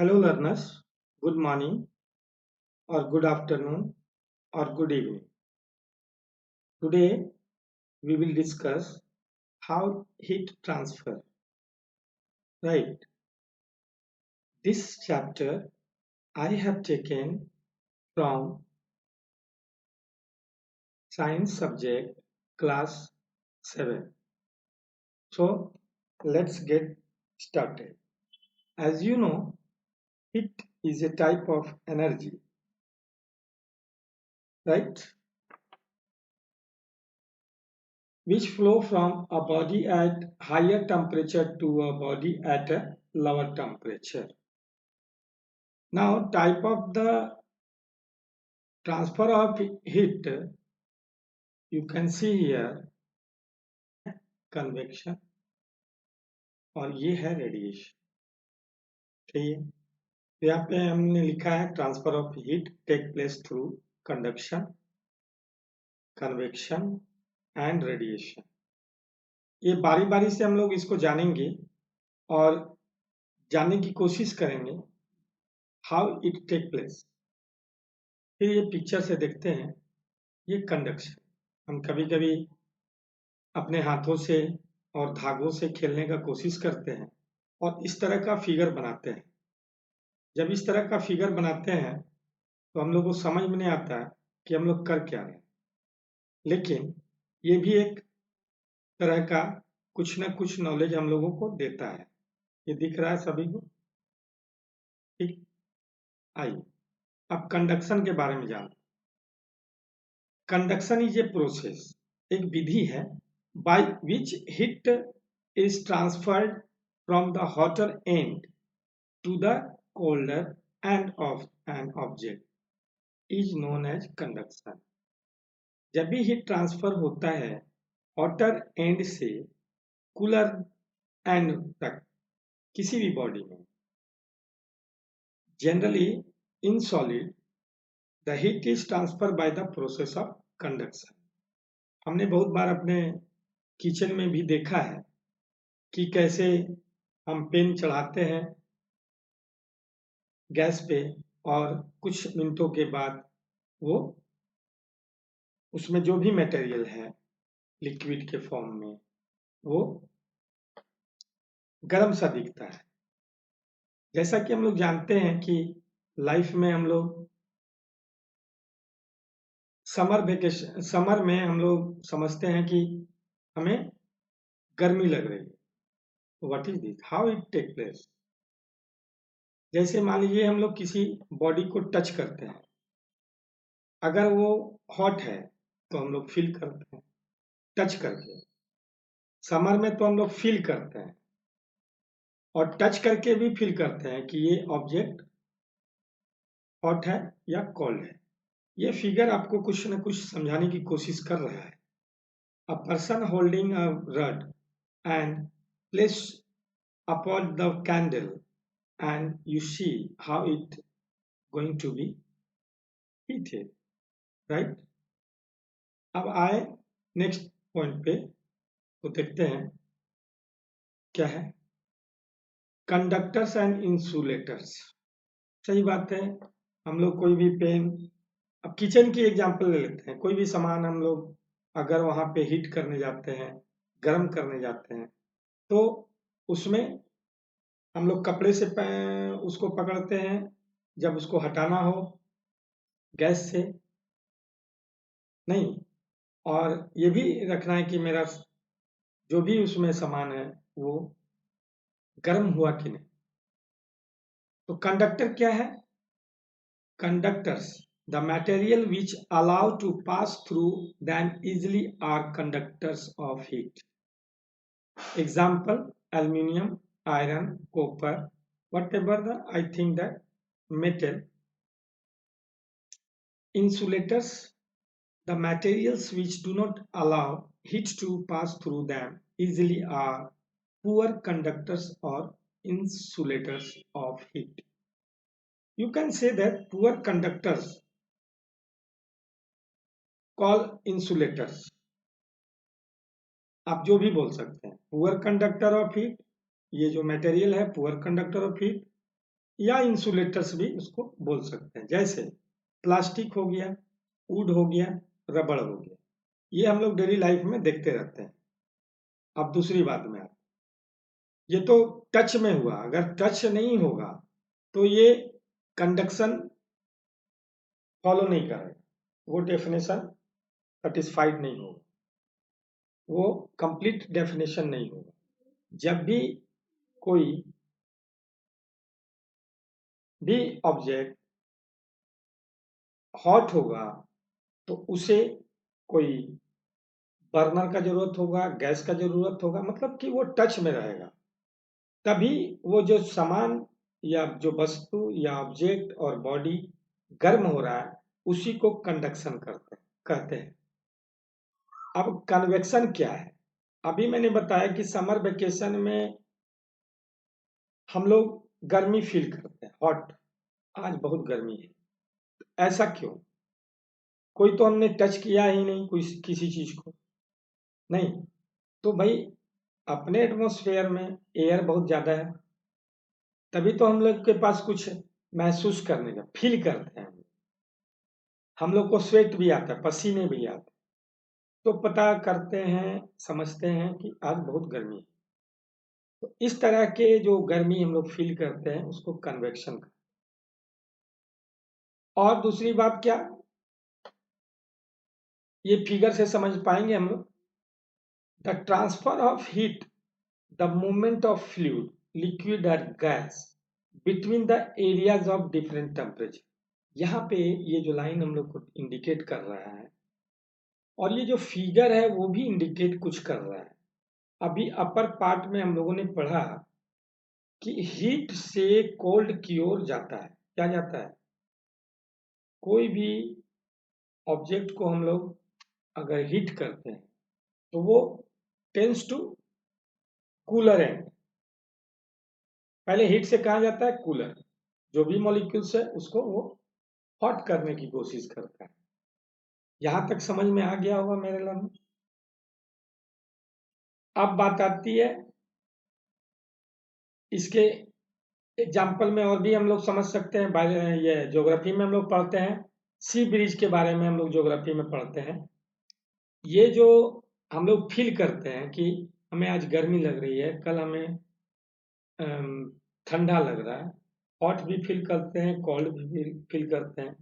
Hello learners, good morning or good afternoon or good evening. Today we will discuss how heat transfer. Right. This chapter I have taken from science subject class 7. So let's get started. As you know, heat is a type of energy, right? Which flow from a body at higher temperature to a body at a lower temperature. Now, type of the transfer of heat, you can see here convection और ये है radiation. ठीक है, तो यहाँ पे हमने लिखा है transfer of heat take place through conduction, convection and radiation. ये बारी बारी से हम लोग इसको जानेंगे और जानने की कोशिश करेंगे हाउ इट टेक प्लेस. फिर ये पिक्चर से देखते हैं, ये कंडक्शन. हम कभी कभी अपने हाथों से और धागों से खेलने का कोशिश करते हैं और इस तरह का फिगर बनाते हैं. जब इस तरह का फिगर बनाते हैं तो हम लोग को समझ में नहीं आता है कि हम लोग कर क्या रहे हैं, लेकिन ये भी एक तरह का कुछ ना कुछ नॉलेज हम लोगों को देता है. ये दिख रहा है सभी को? ठीक. आइए अब कंडक्शन के बारे में जानते. कंडक्शन इज ए प्रोसेस, एक विधि है by which heat is transferred from the hotter and to the colder end of an object is known as conduction. जब भी हीट ट्रांसफर होता है हॉटर एंड से कूलर एंड तक किसी भी बॉडी में, generally in solid, the heat is transfer by the process of conduction. हमने बहुत बार अपने किचन में भी देखा है कि कैसे हम पेन चढ़ाते हैं गैस पे और कुछ मिनटों के बाद वो उसमें जो भी मटेरियल है लिक्विड के फॉर्म में वो गर्म सा दिखता है. जैसा कि हम लोग जानते हैं कि लाइफ में हम लोग समर में हम लोग समझते हैं कि हमें गर्मी लग रही है. What is this, how it take place. जैसे मान लीजिए हम लोग किसी बॉडी को टच करते हैं, अगर वो हॉट है तो हम लोग फील करते हैं टच करके. समर में तो हम लोग फील करते हैं और टच करके भी फील करते हैं कि ये ऑब्जेक्ट हॉट है या कोल्ड है. ये फिगर आपको कुछ न कुछ समझाने की कोशिश कर रहा है. A person holding a rod and place upon the candle and you see how it going to be heated, right. अब आए नेक्स्ट पॉइंट पे तो देखते हैं क्या है कंडक्टर्स एंड इंसुलेटर्स. सही बात है, हम लोग कोई भी पेन, अब किचन की एग्जांपल ले लेते हैं. कोई भी सामान हम लोग अगर वहां पे हीट करने जाते हैं, गर्म करने जाते हैं, तो उसमें हम लोग कपड़े से उसको पकड़ते हैं जब उसको हटाना हो गैस से. नहीं, और ये भी रखना है कि मेरा जो भी उसमें सामान है वो गर्म हुआ कि नहीं. तो कंडक्टर क्या है? Conductors, the material which allow to pass through them easily are conductors of heat. Example, aluminium, iron, copper, whatever I think that metal. Insulators, the materials which do not allow heat to pass through them easily are poor conductors or insulators of heat. You can say that poor conductors call insulators. आप जो भी बोल सकते हैं. Poor conductor of heat, ये जो material है poor conductor of heat, या इंसुलेटर्स भी उसको बोल सकते हैं। जैसे प्लास्टिक हो गया, वुड हो गया, रबड़ हो गया, ये हम लोग डेली लाइफ में देखते रहते हैं। अब दूसरी बात में आते, ये तो टच में हुआ, अगर टच नहीं होगा तो ये कंडक्शन फॉलो नहीं करेगा, वो डेफिनेशन सेटिस्फाइड नहीं होगा, वो कंप्लीट डेफिनेशन नहीं होगा। जब भी कोई भी ऑब्जेक्ट हॉट होगा तो उसे कोई बर्नर का जरूरत होगा, गैस का जरूरत होगा, मतलब कि वो टच में रहेगा, तभी वो जो सामान या जो वस्तु या ऑब्जेक्ट और बॉडी गर्म हो रहा है उसी को कंडक्शन कहते हैं। अब कन्वेक्शन क्या है? अभी मैंने बताया कि समर वेकेशन में हम लोग गर्मी फील करते हैं, हॉट, आज बहुत गर्मी है। ऐसा क्यों? कोई तो हमने टच किया ही नहीं कोई किसी चीज को, नहीं, तो भाई अपने एटमॉस्फेयर में एयर बहुत ज्यादा है, तभी तो हम लोग के पास कुछ महसूस करने का फील करते हैं। हम लोग को स्वेट भी आता है, पसीने भी आते हैं, तो पता करते हैं, समझते हैं कि आज बहुत गर्मी है। तो इस तरह के जो गर्मी हम लोग फील करते हैं उसको कन्वेक्शन कहते हैं। और दूसरी बात क्या, ये फिगर से समझ पाएंगे हम लोग, the transfer of heat, the movement of fluid, liquid और gas between the areas of different temperature. यहाँ पे ये जो लाइन हम लोग को इंडिकेट कर रहा है और ये जो फिगर है वो भी इंडिकेट कुछ कर रहा है। अभी अपर पार्ट में हम लोगों ने पढ़ा कि हीट से कोल्ड की ओर जाता है, क्या जाता है? कोई भी ऑब्जेक्ट को हम लोग अगर हीट करते हैं तो वो टेंस टू कूलर एंड, पहले हीट से कहा जाता है कूलर, जो भी मॉलिक्यूल्स है उसको वो हॉट करने की कोशिश करता है। यहां तक समझ में आ गया होगा मेरे लर्न। अब बात आती है इसके एग्जाम्पल में, और भी हम लोग समझ सकते हैं, ये ज्योग्राफी में हम लोग पढ़ते हैं, सी ब्रिज के बारे में हम लोग ज्योग्राफी में पढ़ते हैं। ये जो हम लोग फील करते हैं कि हमें आज गर्मी लग रही है, कल हमें ठंडा लग रहा है, हॉट भी फील करते हैं, कोल्ड भी फील करते हैं।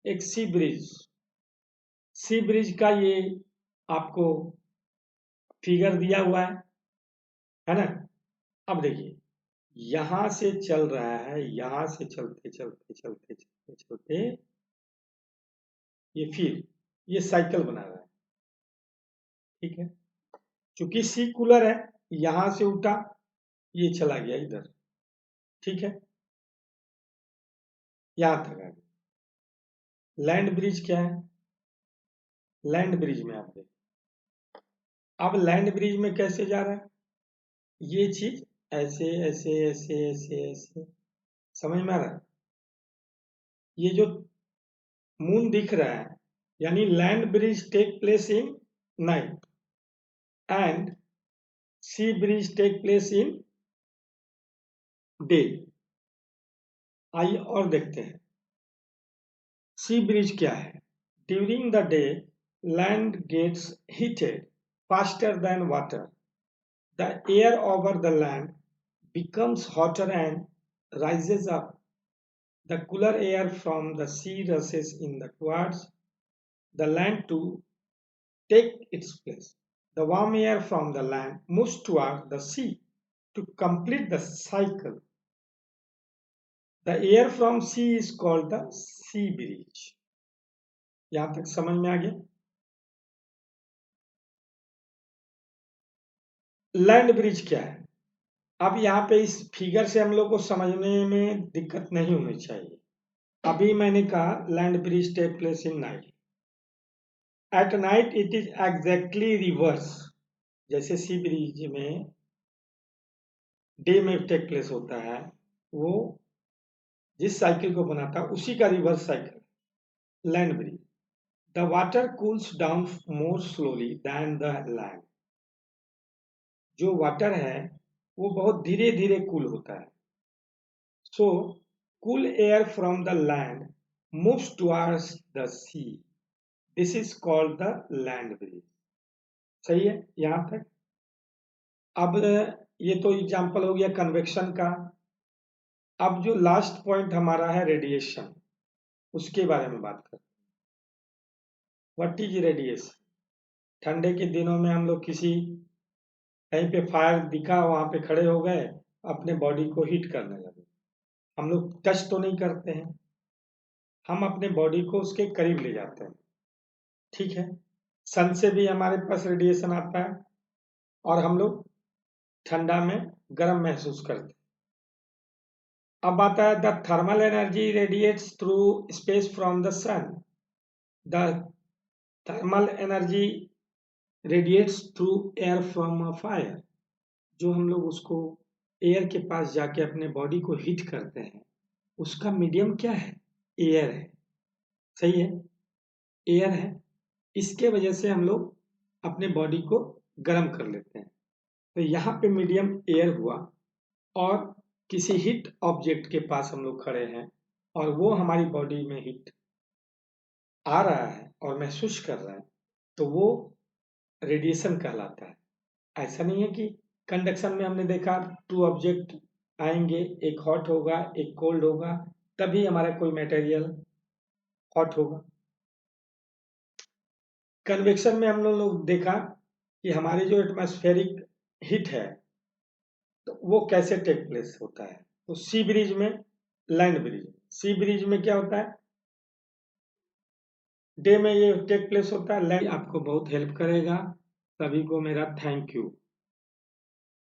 एक सी ब्रिज का ये आपको फिगर दिया हुआ है ना? अब देखिए, यहां से चल रहा है, यहां से चलते चलते चलते चलते चलते ये फिर ये साइकिल बना रहा है, ठीक है? चूंकि सी कूलर है, यहां से उठा, ये चला गया इधर, ठीक है? यहां तक आ गया। लैंड ब्रिज क्या है? लैंड ब्रिज में आप देखिए, अब लैंड ब्रिज में कैसे जा रहा है? ये चीज ऐसे ऐसे ऐसे ऐसे ऐसे, समझ में आ रहा है? ये जो मून दिख रहा है, यानी land breeze take place in night and sea breeze take place in day. आइए और देखते हैं सी ब्रिज क्या है। During the day land gets heated faster than water, the air over the land becomes hotter and rises up. The cooler air from the sea rushes in the towards the land to take its place. The warm air from the land moves toward the sea to complete the cycle. The air from sea is called the sea breeze. यहां तक समझ में आ गया? Land bridge क्या है? अब यहाँ पे इस फिगर से हम लोग को समझने में दिक्कत नहीं होनी चाहिए। अभी मैंने कहा land breeze take place in night, at night it is exactly reverse. जैसे सी ब्रिज में डे में टेक प्लेस होता है, वो जिस साइकिल को बनाता है उसी का reverse cycle land breeze. The water cools down more slowly than the land. जो वाटर है वो बहुत धीरे धीरे कूल होता है। सो cool air from the land moves towards the sea. This is called the land breeze. सही है यहां तक। अब ये तो एग्जाम्पल हो गया कन्वेक्शन का। अब जो लास्ट पॉइंट हमारा है रेडिएशन, उसके बारे में बात करते हैं। What is radiation? ठंडे के दिनों में हम लोग किसी कहीं पे फायर दिखा, वहां पे खड़े हो गए, अपने बॉडी को हीट करने लगे। हम लोग टच तो नहीं करते हैं, हम अपने बॉडी को उसके करीब ले जाते हैं। ठीक है, सन से भी हमारे पास रेडिएशन आता है और हम लोग ठंडा में गर्म महसूस करते हैं। अब आता है the thermal energy radiates through space from the sun. The thermal energy radiates through air from a fire. जो हम लोग उसको एयर के पास जाके अपने बॉडी को हीट करते हैं, उसका मीडियम क्या है? एयर है। सही है, एयर है। इसके वजह से हम लोग अपने बॉडी को गर्म कर लेते हैं। तो यहाँ पे मीडियम एयर हुआ और किसी हीट ऑब्जेक्ट के पास हम लोग खड़े हैं और वो हमारी बॉडी में हीट आ रहा है और महसूस कर रहा है, तो वो रेडिएशन कहलाता है। ऐसा नहीं है कि कंडक्शन में हमने देखा टू ऑब्जेक्ट आएंगे, एक हॉट होगा एक कोल्ड होगा, तभी हमारा कोई मटेरियल हॉट होगा। कन्वेक्शन में हम लोग देखा कि हमारी जो एटमॉस्फेरिक हीट है, तो वो कैसे टेक प्लेस होता है। तो सी ब्रिज में, लैंड ब्रिज, सी ब्रिज में क्या होता है, डे में ये टेक प्लेस होता है, लैंड आपको बहुत हेल्प करेगा। सभी को मेरा थैंक यू।